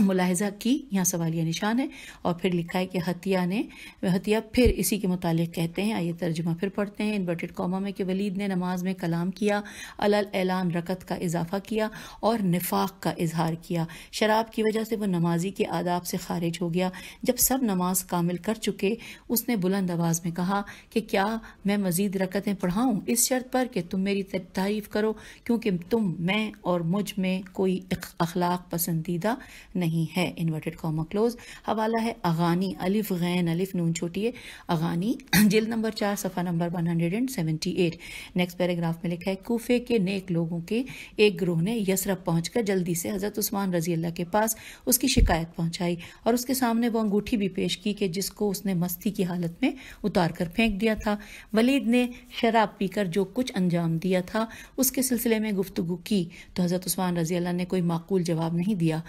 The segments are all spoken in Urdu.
ملاحظہ کی، یہاں سوالیہ نشان ہے، اور پھر لکھا ہے کہ حتیہ پھر اسی کے متعلق کہتے ہیں، آئیے ترجمہ پھر پڑھتے ہیں انورٹڈ کاما میں، کہ ولید نے نماز میں کلام کیا، علل اعلان رکعت کا اضافہ کیا اور نفاق کا اظہار کیا۔ شراب کی وجہ سے وہ نمازی کے آداب سے خارج ہو گیا۔ جب سب نماز کامل کر چکے، اس نے بلند آواز میں کہا کہ کیا میں مزید رکعتیں پڑھاؤں، اس شرط پر کہ تم میری تعریف کرو، کیونکہ تم میں اور مجھ میں کوئی اخلاق پسندیدہ نہیں ہے۔ Inverted comma close. حوالہ ہے اغانی، الف غین الف نون چھوٹی ہے، اغانی، جلد نمبر 4 صفحہ نمبر 178۔ نیکسٹ پیراگراف میں لکھا ہے کوفے کے نیک لوگوں کے ایک گروہ نے یثرب پہنچ کر جلدی سے حضرت عثمان رضی اللہ کے پاس اس کی شکایت پہنچائی اور اس کے سامنے وہ انگوٹھی بھی پیش کی کہ جس کو اس نے مستی کی حالت میں اتار کر پھینک دیا تھا۔ ولید نے شراب پی کر جو کچھ انجام دیا تھا اس کے سلسلے میں گفتگو کی تو حضرت عثمان رضی اللہ نے کوئی معقول جواب نہیں دیا،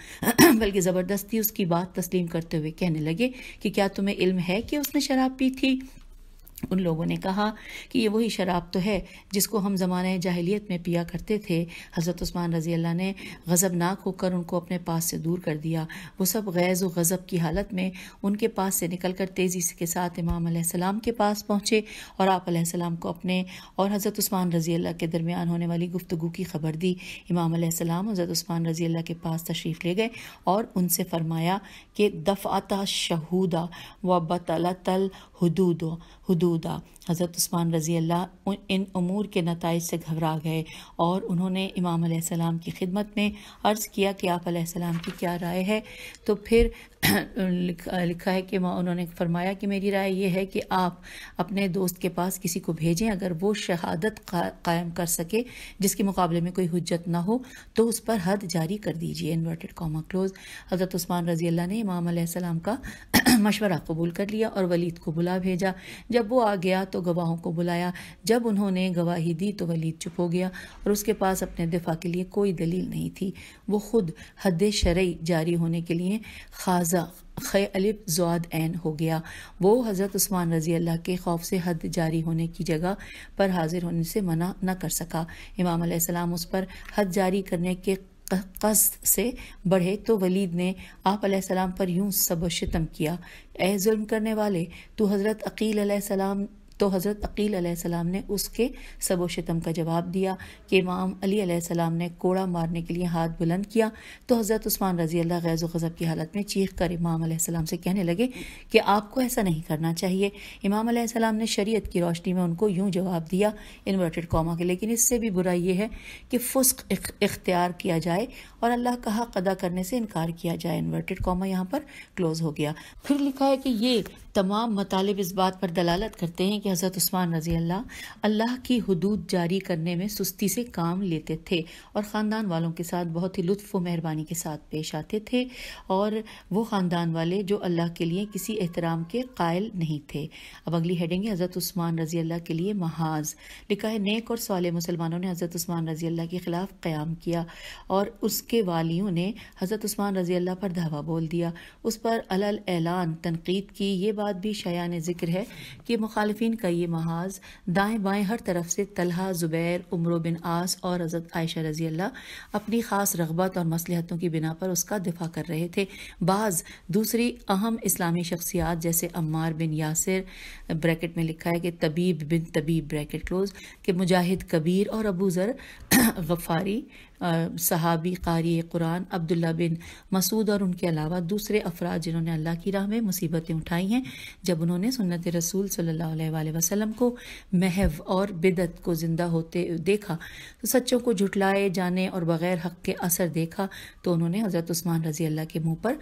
بلکہ زبردستی اس کی بات تسلیم کرتے ہوئے کہنے لگے کہ کیا تمہیں علم ہے کہ اس نے شراب پی تھی؟ ان لوگوں نے کہا کہ یہ وہی شراب تو ہے جس کو ہم زمانہ جاہلیت میں پیا کرتے تھے۔ حضرت عثمان رضی اللہ نے غضبناک ہو کر ان کو اپنے پاس سے دور کر دیا۔ وہ سب غیظ و غضب کی حالت میں ان کے پاس سے نکل کر تیزی کے ساتھ امام علیہ السلام کے پاس پہنچے اور آپ علیہ السلام کو اپنے اور حضرت عثمان رضی اللہ کے درمیان ہونے والی گفتگو کی خبر دی۔ امام علیہ السلام حضرت عثمان رضی اللہ کے پاس تشریف لے گئے اور ان سے فرمایا کہ دفعت الشہود و بطلت حدودا۔ حضرت عثمان رضی اللہ ان امور کے نتائج سے گھبرا گئے اور انہوں نے امام علیہ السلام کی خدمت میں عرض کیا کہ آپ علیہ السلام کی کیا رائے ہے؟ تو پھر لکھا ہے کہ انہوں نے فرمایا کہ میری رائے یہ ہے کہ آپ اپنے دوست کے پاس کسی کو بھیجیں، اگر وہ شہادت قائم کر سکے جس کے مقابلے میں کوئی حجت نہ ہو تو اس پر حد جاری کر دیجیے۔ Inverted comma close. حضرت عثمان رضی اللہ نے امام علیہ السلام کا مشورہ قبول کر لیا اور ولید کو بلا بھیجا۔ جب وہ آ گیا تو گواہوں کو بلایا۔ جب انہوں نے گواہی دی تو ولید چپ ہو گیا اور اس کے پاس اپنے دفاع کے لیے کوئی دلیل نہیں تھی۔ وہ خود حد شرعی جاری ہونے کے لیے خاضہ خے الف زواد عین ہو گیا۔ وہ حضرت عثمان رضی اللہ کے خوف سے حد جاری ہونے کی جگہ پر حاضر ہونے سے منع نہ کر سکا۔ امام علیہ السلام اس پر حد جاری کرنے کے قصد سے بڑھے تو ولید نے آپ علیہ السلام پر یوں سب و شتم کیا، اے ظلم کرنے والے، تو حضرت عقیل علیہ السلام نے اس کے سب و شتم کا جواب دیا کہ امام علی علیہ السلام نے کوڑا مارنے کے لیے ہاتھ بلند کیا تو حضرت عثمان رضی اللہ غیظ و غضب کی حالت میں چیخ کر امام علیہ السلام سے کہنے لگے کہ آپ کو ایسا نہیں کرنا چاہیے۔ امام علیہ السلام نے شریعت کی روشنی میں ان کو یوں جواب دیا، انورٹڈ کاما کے، لیکن اس سے بھی برا یہ ہے کہ فسق اختیار کیا جائے اور اللہ کا حق ادا کرنے سے انکار کیا جائے۔ انورٹڈ کاما یہاں پر کلوز ہو گیا۔ پھر لکھا ہے کہ یہ تمام مطالب اس بات پر دلالت کرتے ہیں کہ حضرت عثمان رضی اللہ کی حدود جاری کرنے میں سستی سے کام لیتے تھے اور خاندان والوں کے ساتھ بہت ہی لطف و مہربانی کے ساتھ پیش آتے تھے، اور وہ خاندان والے جو اللہ کے لیے کسی احترام کے قائل نہیں تھے۔ اب اگلی ہیڈنگ ہے حضرت عثمان رضی اللہ کے لیے محاذ۔ لکھا ہے نیک اور صالح مسلمانوں نے حضرت عثمان رضی اللہ کے خلاف قیام کیا اور اس کے والیوں نے حضرت عثمان رضی اللہ پر دھاوا بول دیا، اس پر علل اعلان تنقید کی۔ یہ بات بھی شایان ذکر ہے کہ مخالفین کا یہ محاذ دائیں بائیں ہر طرف سے طلحہ، زبیر، عمرو بن عاص اور حضرت عائشہ رضی اللہ اپنی خاص رغبت اور مصلحتوں کی بنا پر اس کا دفاع کر رہے تھے۔ بعض دوسری اہم اسلامی شخصیات جیسے عمار بن یاسر بریکٹ میں لکھا ہے کہ طبیب بن طبیب بریکٹ کلوز کہ مجاہد کبیر اور ابو ذر غفاری صحابی قاری قرآن عبداللہ بن مسعود اور ان کے علاوہ دوسرے افراد جنہوں نے اللہ کی راہ میں مصیبتیں اٹھائی ہیں، جب انہوں نے سنت رسول صلی اللہ علیہ وآلہ وسلم کو محو اور بدعت کو زندہ ہوتے دیکھا تو سچوں کو جھٹلائے جانے اور بغیر حق کے اثر دیکھا تو انہوں نے حضرت عثمان رضی اللہ کے منہ پر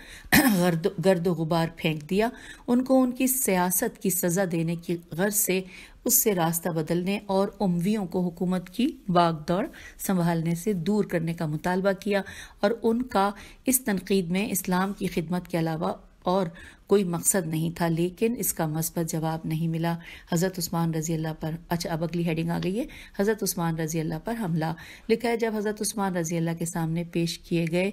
گرد و غبار پھینک دیا۔ ان کو ان کی سیاست کی سزا دینے کی غرض سے اس سے راستہ بدلنے اور امویوں کو حکومت کی باغ دوڑ سنبھالنے سے دور کرنے کا مطالبہ کیا، اور ان کا اس تنقید میں اسلام کی خدمت کے علاوہ اور کوئی مقصد نہیں تھا، لیکن اس کا مثبت جواب نہیں ملا۔ حضرت عثمان رضی اللہ پر، اچھا اب اگلی ہیڈنگ آ گئی ہے، حضرت عثمان رضی اللہ پر حملہ۔ لکھا ہے جب حضرت عثمان رضی اللہ کے سامنے پیش کیے گئے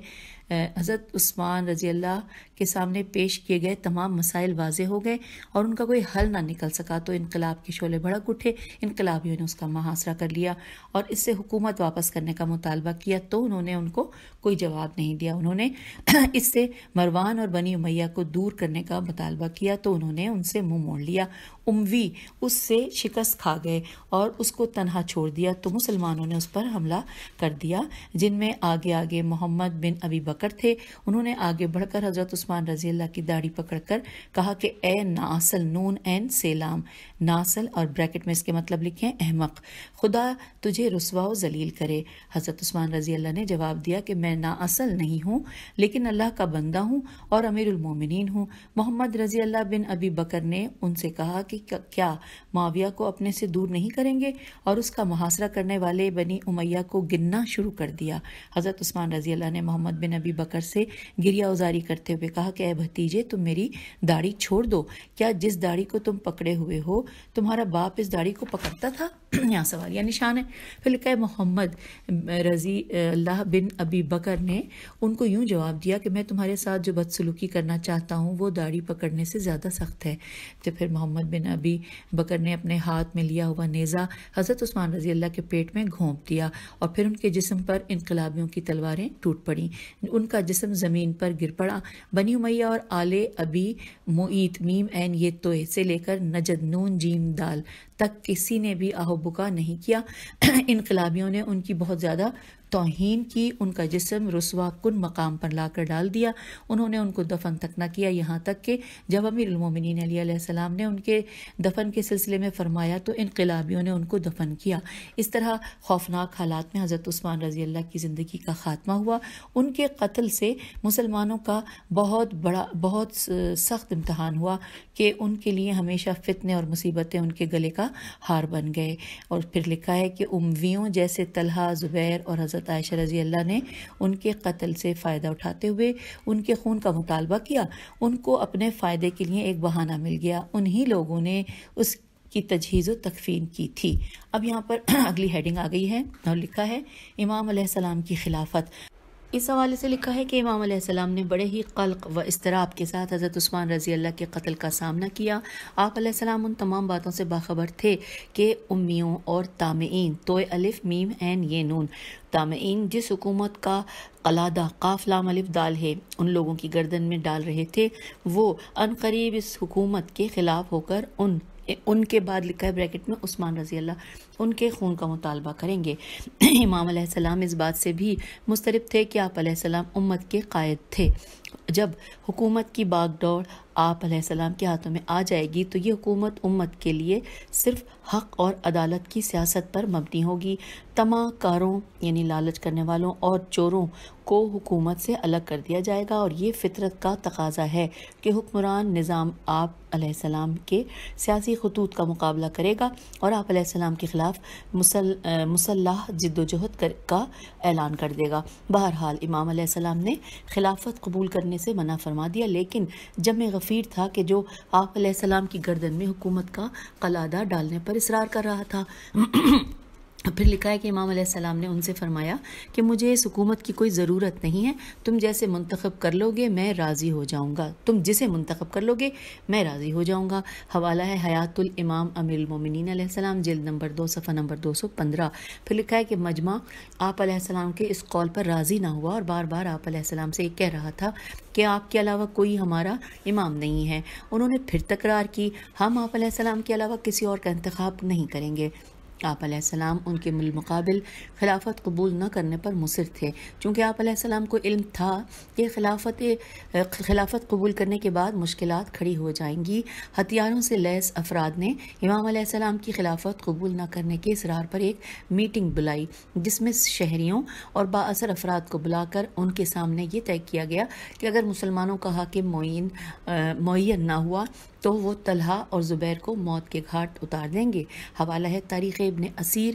حضرت عثمان رضی اللہ کے سامنے پیش کیے گئے تمام مسائل واضح ہو گئے اور ان کا کوئی حل نہ نکل سکا تو انقلاب کے شعلے بھڑک اٹھے۔ انقلابیوں نے اس کا محاصرہ کر لیا اور اس سے حکومت واپس کرنے کا مطالبہ کیا تو انہوں نے ان کو کوئی جواب نہیں دیا۔ انہوں نے اس سے مروان اور بنی امیہ کو دور کرنے کا مطالبہ کیا تو انہوں نے ان سے منہ موڑ لیا۔ اموی اس سے شکست کھا گئے اور اس کو تنہا چھوڑ دیا تو مسلمانوں نے اس پر حملہ کر دیا، جن میں آگے محمد بن ابی بکر تھے۔ انہوں نے آگے بڑھ کر حضرت عثمان رضی اللہ کی داڑھی پکڑ کر کہا کہ اے ناصل، نون این سیلام، ناصل اور بریکٹ میں اس کے مطلب لکھیں احمق، خدا تجھے رسوا و ذلیل کرے۔ حضرت عثمان رضی اللہ نے جواب دیا کہ میں ناصل نہیں ہوں لیکن اللہ کا بندہ ہوں اور امیر المومنین ہوں۔ محمد رضی اللہ بن ابی بکر نے ان سے کہا کہ کیا معاویہ کو اپنے سے دور نہیں کریں گے، اور اس کا محاصرہ کرنے والے بنی امیہ کو گننا شروع کر دیا۔ حضرت عثمان رضی اللہ نے محمد بن ابی بکر سے گریہ ازاری کرتے ہوئے کہا کہ اے بھتیجے، تم میری داڑھی چھوڑ دو، کیا جس داڑھی کو تم پکڑے ہوئے ہو تمہارا باپ اس داڑھی کو پکڑتا تھا؟ یہاں سوال یا نشان ہے۔ پھر لکھا ہے محمد رضی اللہ بن ابی بکر نے ان کو یوں جواب دیا کہ میں تمہارے ساتھ جو بدسلوکی کرنا چاہتا ہوں وہ داڑھی پکڑنے سے زیادہ سخت ہے۔ تو پھر محمد بن ابی بکر نے اپنے ہاتھ میں لیا ہوا نیزہ حضرت عثمان رضی اللہ کے پیٹ میں گھونپ دیا اور پھر ان کے جسم پر انقلابیوں کی تلواریں ٹوٹ پڑیں، ان کا جسم زمین پر گر پڑا۔ بنی امیہ اور آل ابی معیط میم عین یہ توئے سے لے کر نجد نون جیم دال تک کسی نے بھی آہو بکا نہیں کیا۔ انقلابیوں نے ان کی بہت زیادہ توہین کی، ان کا جسم رسوا کن مقام پر لا کر ڈال دیا۔ انہوں نے ان کو دفن تک نہ کیا، یہاں تک کہ جب امیر المومنین علیہ السلام نے ان کے دفن کے سلسلے میں فرمایا تو انقلابیوں نے ان کو دفن کیا۔ اس طرح خوفناک حالات میں حضرت عثمان رضی اللہ کی زندگی کا خاتمہ ہوا۔ ان کے قتل سے مسلمانوں کا بہت سخت امتحان ہوا کہ ان کے لیے ہمیشہ فتنے اور مصیبتیں ان کے گلے کا ہار بن گئے۔ اور پھر لکھا ہے کہ امویوں جیسے طلحہ، زبیر اور حضرت عائشہ رضی اللہ نے ان کے قتل سے فائدہ اٹھاتے ہوئے ان کے خون کا مطالبہ کیا۔ ان کو اپنے فائدے کے لیے ایک بہانہ مل گیا، انہی لوگوں نے اس کی تجہیز و تکفین کی تھی۔ اب یہاں پر اگلی ہیڈنگ آ گئی ہے اور لکھا ہے امام علیہ السلام کی خلافت۔ اس حوالے سے لکھا ہے کہ امام علیہ السلام نے بڑے ہی قلق و اضطراب کے ساتھ حضرت عثمان رضی اللہ کے قتل کا سامنا کیا۔ آپ علیہ السلام ان تمام باتوں سے باخبر تھے کہ امیوں اور تامعین، توئے الف میم عین یہ نون، تامعین جس حکومت کا قلادہ قاف لام الف دال ہے ان لوگوں کی گردن میں ڈال رہے تھے، وہ عنقریب اس حکومت کے خلاف ہو کر ان کے بعد لکھا ہے بریکٹ میں عثمان رضی اللہ ان کے خون کا مطالبہ کریں گے۔ امام علیہ السلام اس بات سے بھی مضطرب تھے کہ آپ علیہ السلام امت کے قائد تھے۔ جب حکومت کی باغ ڈور آپ علیہ السلام کے ہاتھوں میں آ جائے گی تو یہ حکومت امت کے لیے صرف حق اور عدالت کی سیاست پر مبنی ہوگی۔ طمع کاروں یعنی لالچ کرنے والوں اور چوروں کو حکومت سے الگ کر دیا جائے گا، اور یہ فطرت کا تقاضا ہے کہ حکمران نظام آپ علیہ السلام کے سیاسی خطوط کا مقابلہ کرے گا اور آپ علیہ السلام کے خلاف مسلح جد و جہد کا اعلان کر دے گا۔ بہرحال امام علیہ السلام نے خلافت قبول کرنے سے منع فرما دیا، لیکن جمع غفیر تھا کہ جو آپ علیہ السلام کی گردن میں حکومت کا قلادہ ڈالنے پر اصرار کر رہا تھا۔ پھر لکھا ہے کہ امام علیہ السلام نے ان سے فرمایا کہ مجھے اس حکومت کی کوئی ضرورت نہیں ہے، تم جیسے منتخب کر لو گے میں راضی ہو جاؤں گا، تم جسے منتخب کر لو گے میں راضی ہو جاؤں گا۔ حوالہ ہے حیات الامام امیر المومنین علیہ السلام جلد نمبر 2 صفحہ نمبر 215۔ پھر لکھا ہے کہ مجمع آپ علیہ السلام کے اس قول پر راضی نہ ہوا اور بار بار آپ علیہ السلام سے یہ کہہ رہا تھا کہ آپ کے علاوہ کوئی ہمارا امام نہیں ہے۔ انہوں نے پھر تکرار کی، ہم آپ علیہ السلام کے علاوہ کسی اور کا انتخاب نہیں کریں گے۔ آپ علیہ السلام ان کے بالمقابل خلافت قبول نہ کرنے پر مصر تھے، چونکہ آپ علیہ السلام کو علم تھا کہ خلافت قبول کرنے کے بعد مشکلات کھڑی ہو جائیں گی۔ ہتھیاروں سے لیس افراد نے امام علیہ السلام کی خلافت قبول نہ کرنے کے اصرار پر ایک میٹنگ بلائی، جس میں شہریوں اور بااثر افراد کو بلا کر ان کے سامنے یہ طے کیا گیا کہ اگر مسلمانوں کا حاکم معین نہ ہوا تو وہ طلحہ اور زبیر کو موت کے گھاٹ اتار دیں گے۔ حوالہ ہے تاریخ ابن اسیر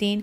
3,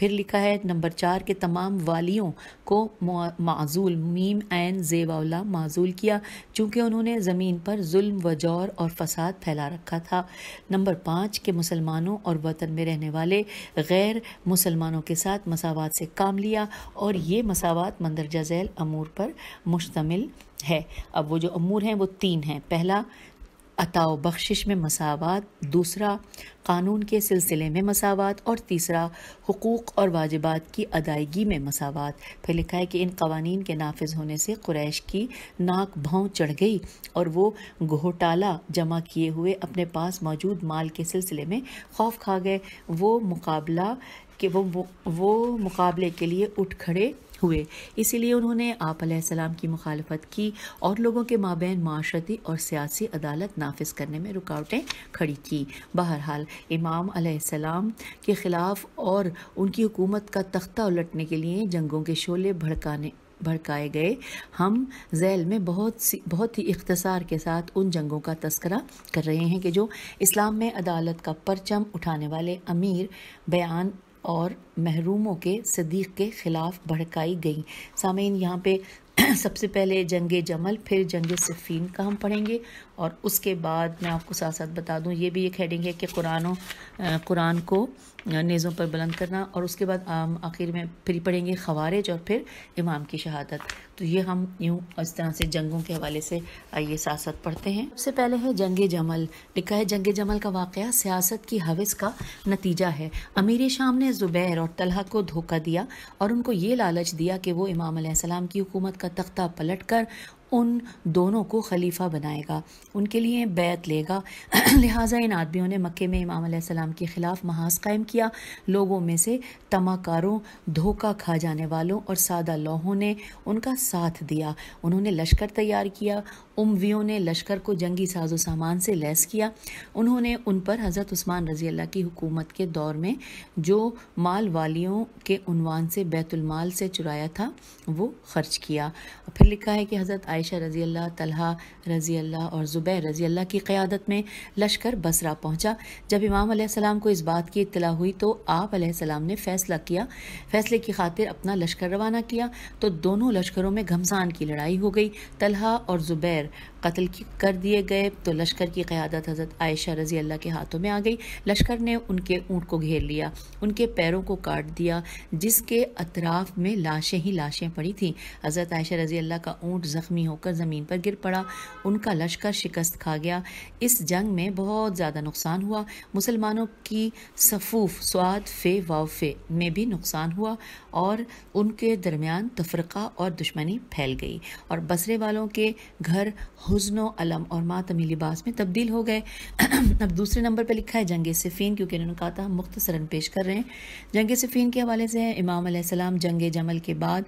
پھر لکھا ہے نمبر 4 کے تمام والیوں کو معزول میم عین زے والا معزول کیا چونکہ انہوں نے زمین پر ظلم و جور اور فساد پھیلا رکھا تھا۔ نمبر 5 کے مسلمانوں اور وطن میں رہنے والے غیر مسلمانوں کے ساتھ مساوات سے کام لیا، اور یہ مساوات مندرجہ ذیل امور پر مشتمل ہے۔ اب وہ جو امور ہیں وہ 3 ہیں۔ پہلا، عطا و بخشش میں مساوات، دوسرا قانون کے سلسلے میں مساوات، اور تیسرا حقوق اور واجبات کی ادائیگی میں مساوات۔ پھر لکھا ہے کہ ان قوانین کے نافذ ہونے سے قریش کی ناک بھوں چڑھ گئی اور وہ گھوٹالہ جمع کیے ہوئے اپنے پاس موجود مال کے سلسلے میں خوف کھا گئے۔ وہ مقابلے کے لیے اٹھ کھڑے ہوئے، اسی لیے انہوں نے آپ علیہ السلام کی مخالفت کی اور لوگوں کے مابین معاشرتی اور سیاسی عدالت نافذ کرنے میں رکاوٹیں کھڑی کی۔ بہرحال امام علیہ السلام کے خلاف اور ان کی حکومت کا تختہ الٹنے کے لیے جنگوں کے شعلے بھڑکائے گئے۔ ہم ذیل میں بہت ہی اختصار کے ساتھ ان جنگوں کا تذکرہ کر رہے ہیں کہ جو اسلام میں عدالت کا پرچم اٹھانے والے امیر بیان اور محروموں کے صدیق کے خلاف بھڑکائی گئیں۔ سامعین، یہاں پہ سب سے پہلے جنگ جمل، پھر جنگ صفین کا ہم پڑھیں گے، اور اس کے بعد میں آپ کو ساتھ ساتھ بتا دوں یہ بھی ایک ہیڈنگ ہے کہ قرآن کو نیزوں پر بلند کرنا، اور اس کے بعد آخر میں پھر پڑھیں گے خوارج اور پھر امام کی شہادت۔ تو یہ ہم یوں اس طرح سے جنگوں کے حوالے سے آئیے ساتھ ساتھ پڑھتے ہیں۔ سب سے پہلے ہے جنگ جمل۔ لکھا ہے جنگ جمل کا واقعہ سیاست کی ہوس کا نتیجہ ہے۔ امیر شام نے زبیر اور طلحہ کو دھوکہ دیا اور ان کو یہ لالچ دیا کہ وہ امام علیہ السلام کی حکومت کا تختہ پلٹ کر ان دونوں کو خلیفہ بنائے گا، ان کے لیے بیعت لے گا۔ لہٰذا ان آدمیوں نے مکے میں امام علیہ السلام کے خلاف محاذ قائم کیا۔ لوگوں میں سے تماکاروں، دھوکہ کھا جانے والوں اور سادہ لوحوں نے ان کا ساتھ دیا۔ انہوں نے لشکر تیار کیا۔ امویوں نے لشکر کو جنگی ساز و سامان سے لیس کیا۔ انہوں نے ان پر حضرت عثمان رضی اللہ کی حکومت کے دور میں جو مال والیوں کے عنوان سے بیت المال سے چرایا تھا وہ خرچ کیا۔ پھر لکھا ہے کہ حضرت عائشہ رضی اللہ، طلحہ رضی اللہ اور زبیر رضی اللہ کی قیادت میں لشکر بصرہ پہنچا۔ جب امام علیہ السلام کو اس بات کی اطلاع ہوئی تو آپ علیہ السلام نے فیصلے کی خاطر اپنا لشکر روانہ کیا، تو دونوں لشکروں میں گھمسان کی لڑائی ہو گئی۔ طلحہ اور زبیر قتل کر دیے گئے تو لشکر کی قیادت حضرت عائشہ رضی اللہ کے ہاتھوں میں آ گئی۔ لشکر نے ان کے اونٹ کو گھیر لیا، ان کے پیروں کو کاٹ دیا، جس کے اطراف میں لاشیں ہی لاشیں پڑی تھیں۔ حضرت عائشہ رضی اللہ کا اونٹ زخمی ہو کر زمین پر گر پڑا، ان کا لشکر شکست کھا گیا۔ اس جنگ میں بہت زیادہ نقصان ہوا۔ مسلمانوں کی صفوف صاد فے واو فے میں بھی نقصان ہوا اور ان کے درمیان تفرقہ اور دشمنی پھیل گئی، اور بصرے والوں کے گھر حزن و علم اور ماتمی لباس میں تبدیل ہو گئے۔ اب دوسرے نمبر پہ لکھا ہے جنگ صفین، کیونکہ انہوں نے کہا تھا ہم مختصراً پیش کر رہے ہیں۔ جنگ صفین کے حوالے سے امام علیہ السلام جنگ جمل کے بعد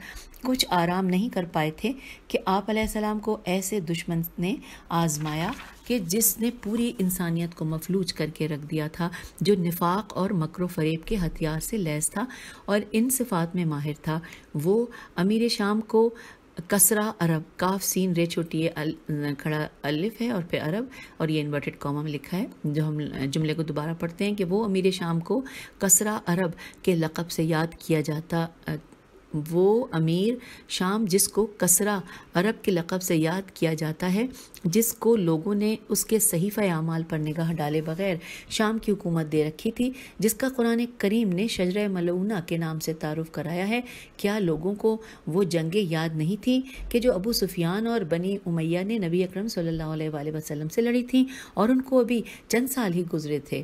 کچھ آرام نہیں کر پائے تھے کہ آپ علیہ السلام کو ایسے دشمن نے آزمایا کہ جس نے پوری انسانیت کو مفلوج کر کے رکھ دیا تھا، جو نفاق اور مکر و فریب کے ہتھیار سے لیس تھا اور ان صفات میں ماہر تھا۔ وہ امیر شام کو کسرا عرب، کاف سین رے چھوٹی کھڑا الف ہے اور پھر عرب، اور یہ انورٹڈ کاما میں لکھا ہے۔ جو ہم جملے کو دوبارہ پڑھتے ہیں کہ وہ امیر شام کو کسرا عرب کے لقب سے یاد کیا جاتا، وہ امیر شام جس کو کسرا عرب کے لقب سے یاد کیا جاتا ہے، جس کو لوگوں نے اس کے صحیفہ اعمال پر نگاہ ڈالے بغیر شام کی حکومت دے رکھی تھی، جس کا قرآن کریم نے شجرہ ملعونہ کے نام سے تعارف کرایا ہے۔ کیا لوگوں کو وہ جنگیں یاد نہیں تھیں کہ جو ابو سفیان اور بنی امیہ نے نبی اکرم صلی اللہ علیہ وآلہ وسلم سے لڑی تھیں، اور ان کو ابھی چند سال ہی گزرے تھے؟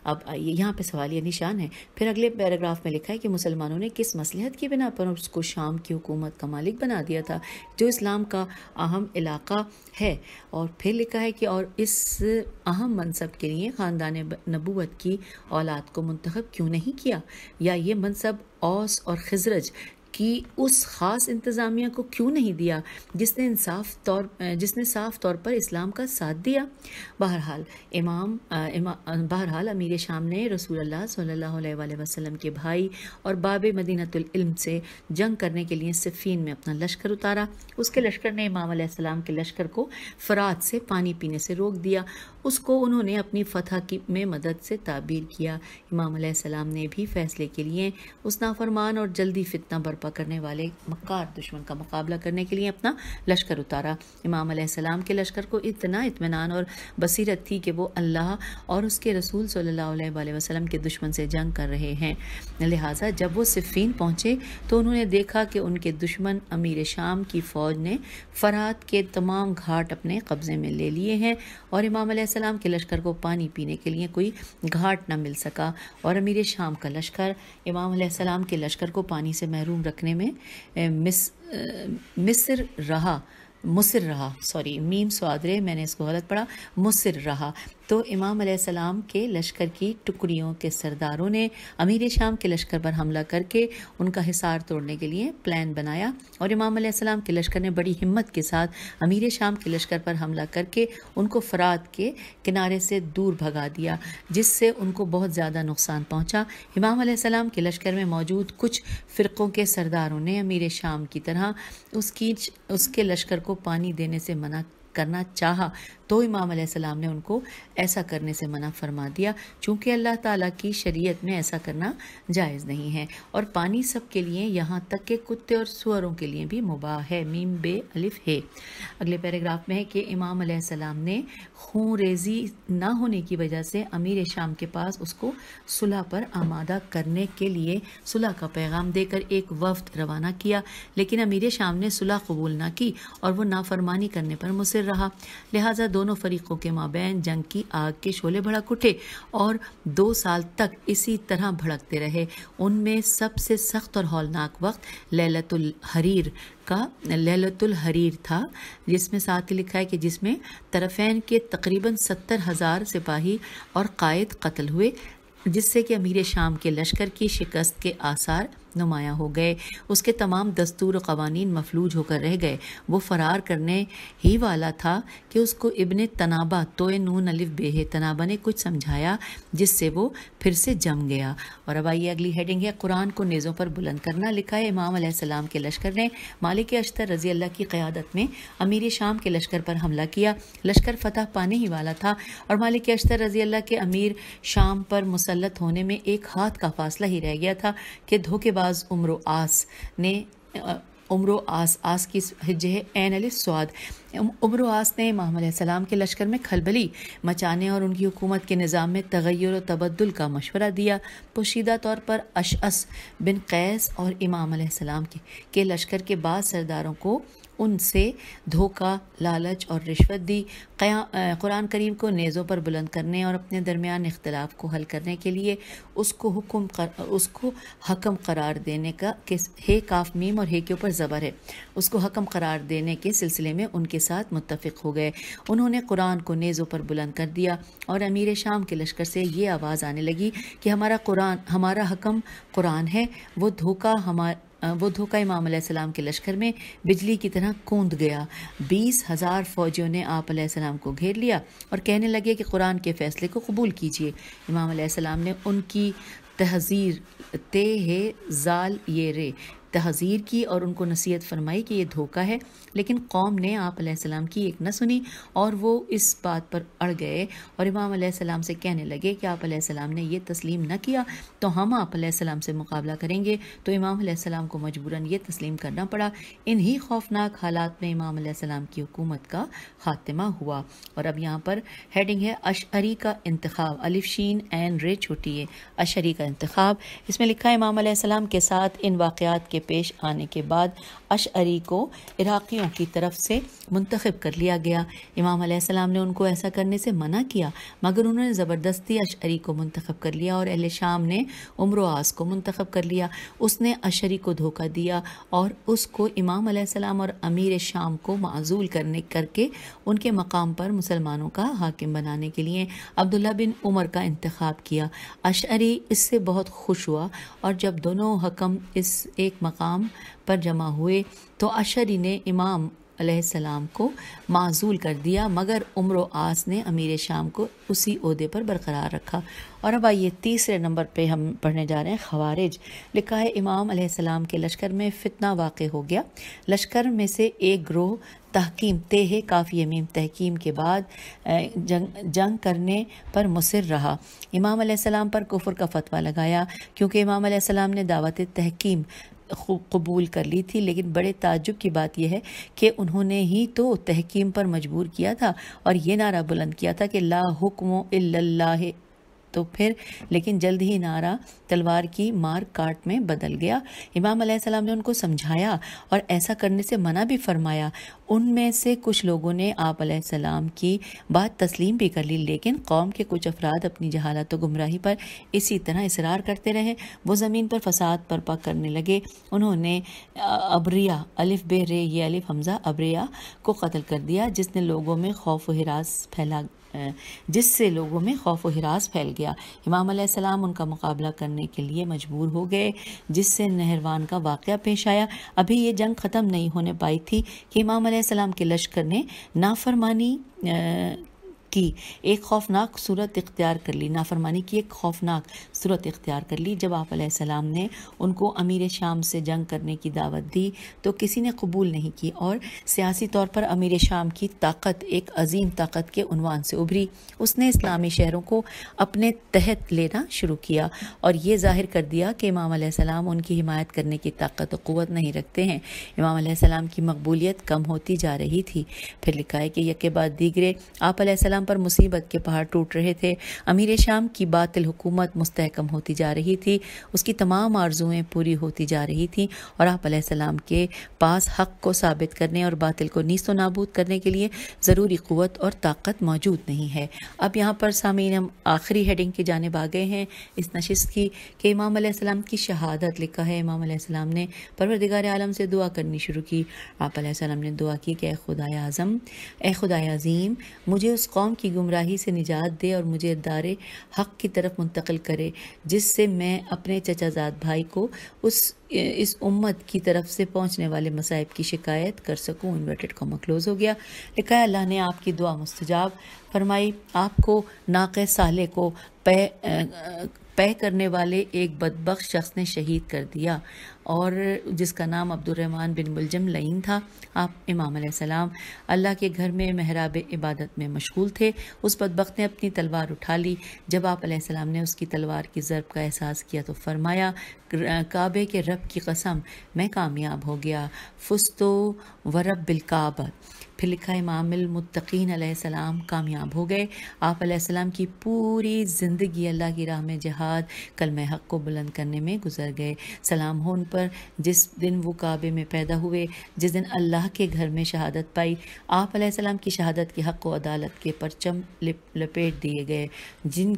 اب آئیے یہاں پہ سوالیہ نشان ہے۔ پھر اگلے پیراگراف میں لکھا ہے کہ مسلمانوں نے کس مصلحت کی بنا پر اس کو شام کی حکومت کا مالک بنا دیا تھا، جو اسلام کا اہم علاقہ ہے، اور پھر لکھا ہے کہ اور اس اہم منصب کے لیے خاندان نبوت کی اولاد کو منتخب کیوں نہیں کیا، یا یہ منصب اوس اور خزرج کی اس خاص انتظامیہ کو کیوں نہیں دیا جس نے صاف طور پر اسلام کا ساتھ دیا؟ بہرحال امیر شام نے رسول اللہ صلی اللہ علیہ وآلہ وسلم کے بھائی اور باب مدینۃ العلم سے جنگ کرنے کے لیے صفین میں اپنا لشکر اتارا۔ اس کے لشکر نے امام علیہ السلام کے لشکر کو فرات سے پانی پینے سے روک دیا۔ اس کو انہوں نے اپنی فتح میں مدد سے تعبیر کیا۔ امام علیہ السلام نے بھی فیصلے کے لیے اس نافرمان اور جلدی فتنہ برپا کرنے والے مکار دشمن کا مقابلہ کرنے کے لیے اپنا لشکر اتارا۔ امام علیہ السلام کے لشکر کو اتنا اطمینان اور بصیرت تھی کہ وہ اللہ اور اس کے رسول صلی اللہ علیہ وآلہ وسلم کے دشمن سے جنگ کر رہے ہیں، لہٰذا جب وہ صفین پہنچے تو انہوں نے دیکھا کہ ان کے دشمن امیر شام کی فوج نے فرات کے تمام گھاٹ اپنے قبضے میں لے لیے ہیں اور امام علیہ السلام کے لشکر کو پانی پینے کے لیے کوئی گھاٹ نہ مل سکا، اور امیر شام کا لشکر امام علیہ السلام کے لشکر کو پانی سے محروم رکھنے میں مصر رہا، میم سوادرے، میں نے اس کو غلط پڑھا، مصر رہا۔ تو امام علیہ السلام کے لشکر کی ٹکڑیوں کے سرداروں نے امیر شام کے لشکر پر حملہ کر کے ان کا حصار توڑنے کے لیے پلان بنایا، اور امام علیہ السلام کے لشکر نے بڑی ہمت کے ساتھ امیر شام کے لشکر پر حملہ کر کے ان کو فرات کے کنارے سے دور بھگا دیا، جس سے ان کو بہت زیادہ نقصان پہنچا۔ امام علیہ السلام کے لشکر میں موجود کچھ فرقوں کے سرداروں نے امیر شام کی طرح اس کے لشکر کو پانی دینے سے منع کرنا چاہا، تو امام علیہ السلام نے ان کو ایسا کرنے سے منع فرما دیا، چونکہ اللہ تعالیٰ کی شریعت میں ایسا کرنا جائز نہیں ہے، اور پانی سب کے لیے یہاں تک کہ کتے اور سوروں کے لیے بھی مباح ہے، میم بے الف ہے۔ اگلے پیراگراف میں ہے کہ امام علیہ السلام نے خون ریزی نہ ہونے کی وجہ سے امیر شام کے پاس اس کو صلح پر آمادہ کرنے کے لیے صلح کا پیغام دے کر ایک وفد روانہ کیا، لیکن امیر شام نے صلح قبول نہ کی اور وہ نافرمانی کرنے پر مصر رہا، لہٰذا دونوں فریقوں کے مابین جنگ کی آگ کے شعلے بھڑک اٹھے اور 2 سال تک اسی طرح بھڑکتے رہے۔ ان میں سب سے سخت اور ہولناک وقت لیلۃ الحریر تھا، جس میں ساتھ ہی لکھا ہے کہ جس میں طرفین کے تقریباً 70,000 سپاہی اور قائد قتل ہوئے، جس سے کہ امیر شام کے لشکر کی شکست کے آثار نمایاں ہو گئے۔ اس کے تمام دستور و قوانین مفلوج ہو کر رہ گئے۔ وہ فرار کرنے ہی والا تھا کہ اس کو ابن تنابہ تنابہ نے کچھ سمجھایا، جس سے وہ پھر سے جم گیا۔ اور اب آئیے اگلی ہیڈنگ ہے قرآن کو نیزوں پر بلند کرنا۔ لکھا ہے امام علیہ السلام کے لشکر نے مالک اشتر رضی اللہ کی قیادت میں امیر شام کے لشکر پر حملہ کیا۔ لشکر فتح پانے ہی والا تھا اور مالک اشتر رضی اللہ کے امیر شام پر مسلط ہونے میں ایک ہاتھ کا فاصلہ ہی رہ گیا تھا کہ دھوکے باز عمرو آس کی ہجے عین الف سواد عمرو آس نے امام علیہ السلام کے لشکر میں کھلبلی مچانے اور ان کی حکومت کے نظام میں تغیر و تبدل کا مشورہ دیا۔ پوشیدہ طور پر اشعث بن قیس اور امام علیہ السلام کے لشکر کے بعض سرداروں کو ان سے دھوکہ، لالچ اور رشوت دی۔ قرآن کریم کو نیزوں پر بلند کرنے اور اپنے درمیان اختلاف کو حل کرنے کے لیے اس کو حکم قرار دینے کا ہے کاف میم اور ہے کے اوپر زبر ہے، اس کو حکم قرار دینے کے سلسلے میں ان کے ساتھ متفق ہو گئے۔ انہوں نے قرآن کو نیزوں پر بلند کر دیا اور امیر شام کے لشکر سے یہ آواز آنے لگی کہ ہمارا حکم قرآن ہے۔ وہ دھوکہ امام علیہ السلام کے لشکر میں بجلی کی طرح کوند گیا۔ 20,000 فوجیوں نے آپ علیہ السلام کو گھیر لیا اور کہنے لگے کہ قرآن کے فیصلے کو قبول کیجیے۔ امام علیہ السلام نے ان کی تحذیر کی اور ان کو نصیحت فرمائی کہ یہ دھوکہ ہے، لیکن قوم نے آپ علیہ السلام کی ایک نہ سنی اور وہ اس بات پر اڑ گئے اور امام علیہ السلام سے کہنے لگے کہ آپ علیہ السلام نے یہ تسلیم نہ کیا تو ہم آپ علیہ السلام سے مقابلہ کریں گے۔ تو امام علیہ السلام کو مجبوراً یہ تسلیم کرنا پڑا۔ انہی خوفناک حالات میں امام علیہ السلام کی حکومت کا خاتمہ ہوا۔ اور اب یہاں پر ہیڈنگ ہے اشعری کا انتخاب، الف شین عین رے چھوٹی ہے، اشعری کا انتخاب۔ اس میں لکھا ہے امام علیہ السلام کے ساتھ ان واقعات کے پیش آنے کے بعد اشعری کو عراقیوں کی طرف سے منتخب کر لیا گیا۔ امام علیہ السلام نے ان کو ایسا کرنے سے منع کیا، مگر انہوں نے زبردستی اشعری کو منتخب کر لیا اور اہل شام نے عمرو آس کو منتخب کر لیا۔ اس نے اشعری کو دھوکہ دیا اور اس کو امام علیہ السلام اور امیر شام کو معزول کر کے ان کے مقام پر مسلمانوں کا حاکم بنانے کے لیے عبداللہ بن عمر کا انتخاب کیا۔ اشعری اس سے بہت خوش ہوا اور جب دونوں حکم اس ایک مقام پر جمع ہوئے تو اشعری نے امام علیہ السلام کو معزول کر دیا، مگر عمرو عاص نے امیر شام کو اسی عہدے پر برقرار رکھا۔ اور اب آئیے تیسرے نمبر پہ ہم پڑھنے جا رہے ہیں خوارج۔ لکھا ہے امام علیہ السلام کے لشکر میں فتنہ واقع ہو گیا۔ لشکر میں سے ایک گروہ تحکیم تہ کافی میم تحکیم کے بعد جنگ کرنے پر مصر رہا۔ امام علیہ السلام پر کفر کا فتویٰ لگایا، کیونکہ امام علیہ السلام نے دعوت تحکیم قبول کر لی تھی، لیکن بڑے تعجب کی بات یہ ہے کہ انہوں نے ہی تو تحکیم پر مجبور کیا تھا اور یہ نعرہ بلند کیا تھا کہ لا حکم الا اللہ، تو پھر لیکن جلد ہی نعرہ تلوار کی مار کاٹ میں بدل گیا۔ امام علیہ السلام نے ان کو سمجھایا اور ایسا کرنے سے منع بھی فرمایا۔ ان میں سے کچھ لوگوں نے آپ علیہ السلام کی بات تسلیم بھی کر لی، لیکن قوم کے کچھ افراد اپنی جہالت و گمراہی پر اسی طرح اصرار کرتے رہے۔ وہ زمین پر فساد برپا کرنے لگے۔ انہوں نے ابریہ الف بے رے یہ الف حمزہ ابریہ کو قتل کر دیا، جس سے لوگوں میں خوف و ہراس پھیل گیا۔ امام علیہ السلام ان کا مقابلہ کرنے کے لیے مجبور ہو گئے، جس سے نہروان کا واقعہ پیش آیا۔ ابھی یہ جنگ ختم نہیں ہونے پائی تھی کہ امام علیہ السلام کے لشکر نے نافرمانی کی ایک خوفناک صورت اختیار کر لی۔ جب آپ علیہ السلام نے ان کو امیر شام سے جنگ کرنے کی دعوت دی تو کسی نے قبول نہیں کی، اور سیاسی طور پر امیر شام کی طاقت ایک عظیم طاقت کے عنوان سے ابھری۔ اس نے اسلامی شہروں کو اپنے تحت لینا شروع کیا اور یہ ظاہر کر دیا کہ امام علیہ السلام ان کی حمایت کرنے کی طاقت و قوت نہیں رکھتے ہیں۔ امام علیہ السلام کی مقبولیت کم ہوتی جا رہی تھی۔ پھر لکھا ہے کہ یکے بعد دیگرے آپ علیہ السلام پر مصیبت کے پہاڑ ٹوٹ رہے تھے۔ امیر شام کی باطل حکومت مستحکم ہوتی جا رہی تھی، اس کی تمام آرزویں پوری ہوتی جا رہی تھیں، اور آپ علیہ السلام کے پاس حق کو ثابت کرنے اور باطل کو نیست و نابود کرنے کے لیے ضروری قوت اور طاقت موجود نہیں ہے۔ اب یہاں پر سامعین ہم آخری ہیڈنگ کی جانب آ گئے ہیں اس نشست کی کہ امام علیہ السلام کی شہادت۔ لکھا ہے امام علیہ السلام نے پروردگار عالم سے دعا کرنی شروع کی۔ آپ علیہ السلام نے دعا کی کہ اے خدائے عظیم، مجھے اس قوم کی گمراہی سے نجات دے اور مجھے دار حق کی طرف منتقل کرے، جس سے میں اپنے چچا زاد بھائی کو اس امت کی طرف سے پہنچنے والے مصائب کی شکایت کر سکوں۔ انورٹڈ کاما کلوز ہو گیا۔ لکھا ہے اللہ نے آپ کی دعا مستجاب فرمائی، آپ کو ناقہ صالح کو پے کرنے والے ایک بدبخت شخص نے شہید کر دیا، اور جس کا نام عبد الرحمن بن ملجم لعین تھا۔ آپ امام علیہ السلام اللہ کے گھر میں محراب عبادت میں مشغول تھے۔ اس بدبخت نے اپنی تلوار اٹھا لی۔ جب آپ علیہ السلام نے اس کی تلوار کی ضرب کا احساس کیا تو فرمایا، کعبے کے رب کی قسم میں کامیاب ہو گیا، فزتو ورب الکعبہ۔ پھر لکھا ہے امام المتقین علیہ السلام کامیاب ہو گئے۔ آپ علیہ السلام کی پوری زندگی اللہ کی راہ میں جہاد کلمہ حق کو بلند کرنے میں گزر گئے۔ سلام ہو ان پر جس دن وہ کعبے میں پیدا ہوئے، جس دن اللہ کے گھر میں شہادت پائی۔ آپ علیہ السلام کی شہادت کے حق و عدالت کے پرچم لپیٹ دیے گئے، جن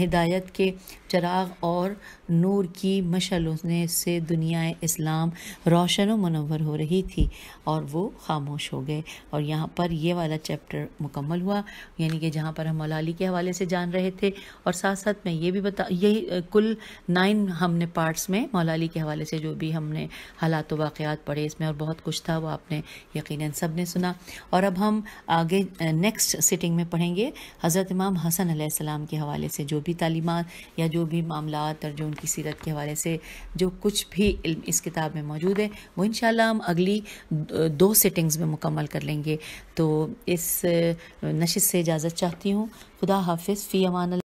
ہدایت کے چراغ اور نور کی مشعلوں سے دنیا اسلام روشن و منور ہو رہی تھی، اور وہ خاموش ہو گئے۔ اور یہاں پر یہ والا چیپٹر مکمل ہوا، یعنی کہ جہاں پر ہم مولا علی کے حوالے سے جان رہے تھے، اور ساتھ ساتھ میں یہ بھی یہی کل 9 ہم نے پارٹس میں مولا علی کے حوالے سے جو بھی ہم نے حالات و واقعات پڑھے، اس میں اور بہت کچھ تھا، وہ آپ نے یقیناً سب نے سنا۔ اور اب ہم آگے نیکسٹ سٹنگ میں پڑھیں گے حضرت امام حسن علیہ السلام کے حوالے سے جو بھی تعلیمات یا جو بھی معاملات اور جو ان کی سیرت کے حوالے سے جو کچھ بھی علم اس کتاب میں موجود ہے، وہ انشاءاللہ ہم اگلی 2 سٹنگز میں مکمل کر لیں گے۔ تو اس نشست سے اجازت چاہتی ہوں۔ خدا حافظ، فی امان اللہ۔